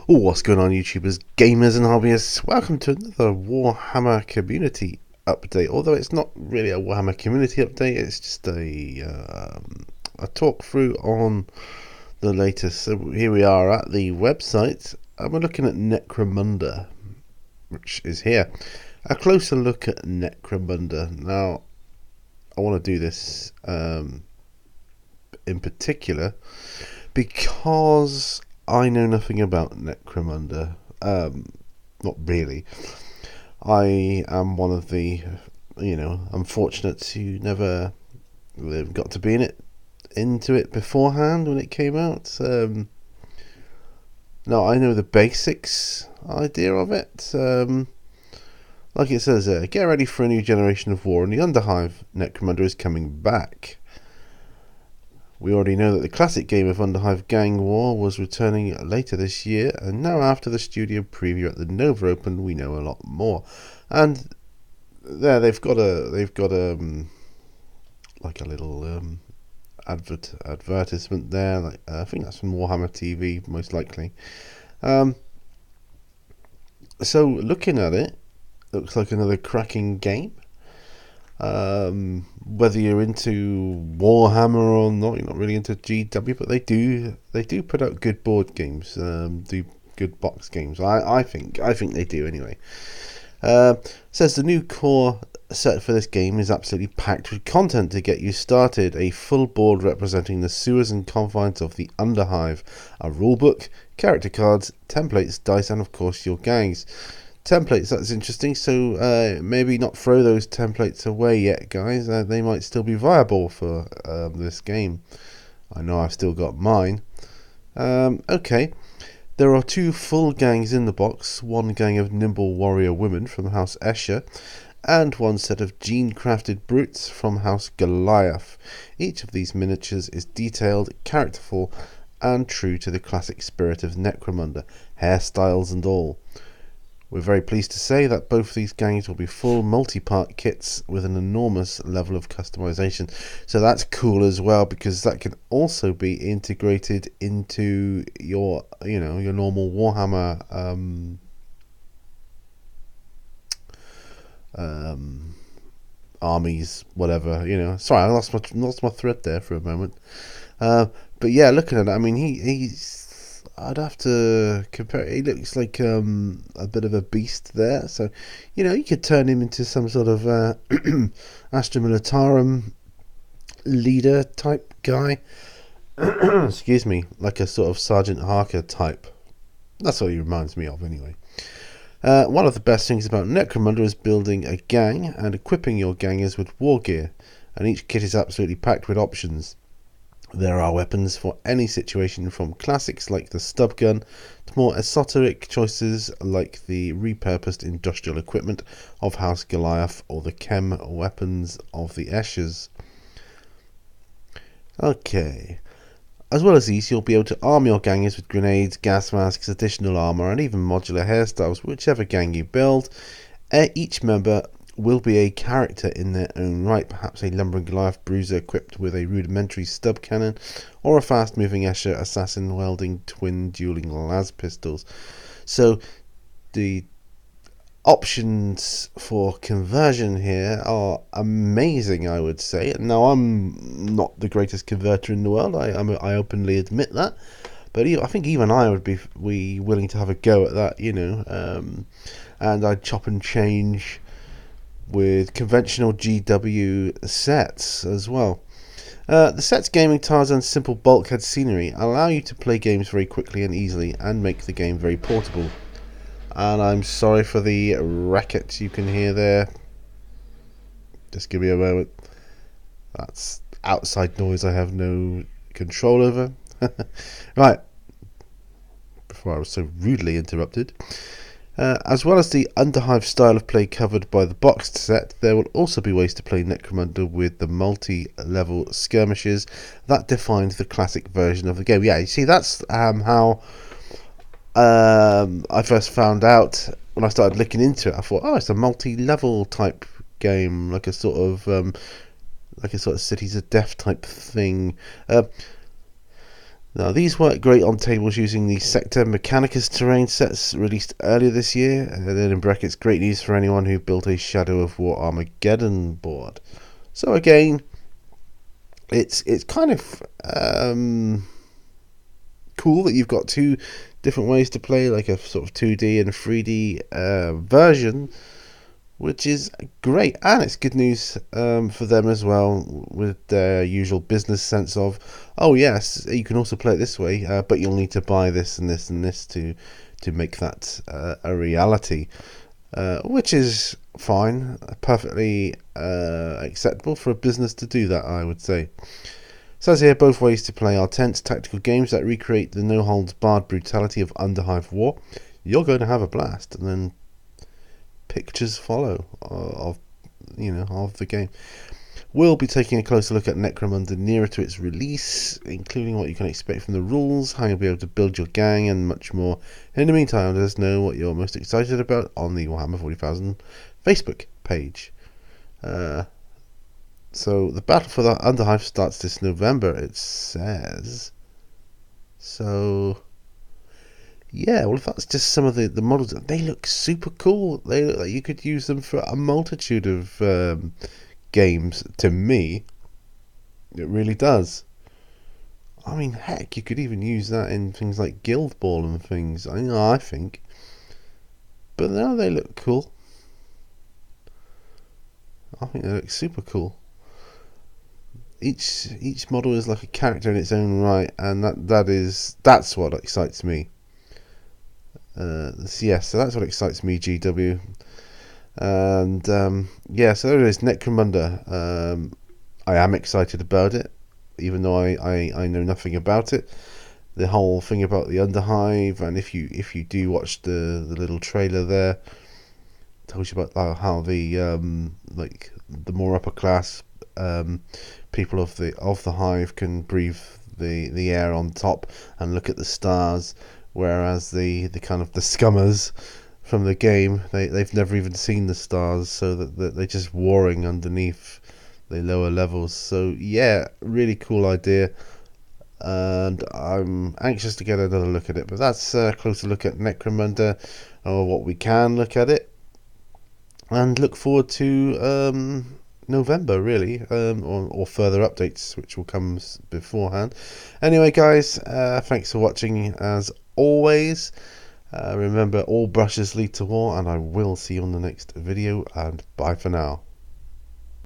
Oh, what's going on, YouTubers, gamers, and hobbyists? Welcome to another Warhammer community update. Although it's not really a Warhammer community update, it's just a talk through on the latest. So here we are at the website, and we're looking at Necromunda, which is here. A closer look at Necromunda. Now, I want to do this in particular because I know nothing about Necromunda. Not really. I am one of the, unfortunates who never got to be into it beforehand when it came out. No, I know the basics idea of it. Like it says there, get ready for a new generation of war, and the Underhive Necromunda is coming back. We already know that the classic game of Underhive Gang War was returning later this year, and now after the studio preview at the Nova Open, we know a lot more. And there they've got like a little advertisement there. Like I think that's from Warhammer TV, most likely. So looking at it, looks like another cracking game. Whether you're into Warhammer or not, you're not really into GW, but they do put out good board games, do good box games. I think they do anyway. Says the new core set for this game is absolutely packed with content to get you started. A full board representing the sewers and confines of the Underhive, a rulebook, character cards, templates, dice, and of course your gangs. Templates, that's interesting. So maybe not throw those templates away yet, guys. They might still be viable for this game. I know I've still got mine. Okay, there are 2 full gangs in the box. One gang of nimble warrior women from House Escher, and 1 set of gene-crafted brutes from House Goliath. Each of these miniatures is detailed, characterful, and true to the classic spirit of Necromunda, hairstyles and all. We're very pleased to say that both these gangs will be full multi-part kits with an enormous level of customization. So that's cool as well, because that can also be integrated into your, your normal Warhammer armies, whatever. Sorry, I lost my thread there for a moment. But yeah, looking at it, I mean, he's. I'd have to compare. He looks like a bit of a beast there. So, you could turn him into some sort of Astra Militarum leader type guy. Excuse me, like a sort of Sergeant Harker type. That's what he reminds me of, anyway. One of the best things about Necromunda is building a gang and equipping your gangers with war gear, and each kit is absolutely packed with options. There are weapons for any situation, from classics like the stub gun to more esoteric choices like the repurposed industrial equipment of House Goliath or the chem weapons of the Eschers. Okay. As well as these, you'll be able to arm your gangers with grenades, gas masks, additional armour, and even modular hairstyles, whichever gang you build. Each member will be a character in their own right, perhaps a lumbering Goliath bruiser equipped with a rudimentary stub cannon, or a fast-moving Escher assassin wielding twin dueling las pistols. So the options for conversion here are amazing, I would say. Now, I'm not the greatest converter in the world, I openly admit that, but I think even I would be willing to have a go at that, and I'd chop and change with conventional GW sets as well. The set's gaming tiles and simple bulkhead scenery allow you to play games very quickly and easily, and make the game very portable. And I'm sorry for the racket you can hear there. Just give me a moment. That's outside noise I have no control over. Right, before I was so rudely interrupted. As well as the Underhive style of play covered by the boxed set, there will also be ways to play Necromunda with the multi-level skirmishes that defined the classic version of the game. Yeah, you see, that's how I first found out when I started looking into it. I thought, oh, it's a multi-level type game, like a sort of Cities of Death type thing. Now, these work great on tables using the Sector Mechanicus terrain sets released earlier this year, and then in brackets, great news for anyone who built a Shadow of War Armageddon board. So again, it's kind of cool that you've got two different ways to play, like a sort of 2D and 3D version, which is great, and it's good news for them as well, with their usual business sense of, oh yes, you can also play it this way, but you'll need to buy this and this and this to make that a reality, which is fine, perfectly acceptable for a business to do that, I would say. It says here, both ways to play are tense tactical games that recreate the no-holds-barred brutality of Underhive War. You're going to have a blast, and then pictures follow of the game. We'll be taking a closer look at Necromunda nearer to its release, including what you can expect from the rules, how you'll be able to build your gang, and much more. In the meantime, let us know what you're most excited about on the Warhammer 40,000 Facebook page. So the battle for the Underhive starts this November, it says. So yeah, well, if that's just some of the models, they look super cool. They look like you could use them for a multitude of games. To me, it really does. I mean, heck, you could even use that in things like Guild Ball and things. I think. But now they look cool. I think they look super cool. Each model is like a character in its own right, and that's what excites me. So that's what excites me, GW. And so there it is, Necromunda. I am excited about it, even though I know nothing about it. The whole thing about the Underhive, and if you do watch the little trailer there, it tells you about how the like the more upper class people of the hive can breathe the air on top and look at the stars, whereas the kind of the scummers from the game, they've never even seen the stars, so that they're just warring underneath the lower levels. So yeah, really cool idea, and I'm anxious to get another look at it. But that's a closer look at Necromunda, or what we can look at it, and look forward to November, really, or further updates which will come beforehand. Anyway, guys, thanks for watching as always. Remember, all brushes lead to war, and I will see you on the next video, and bye for now.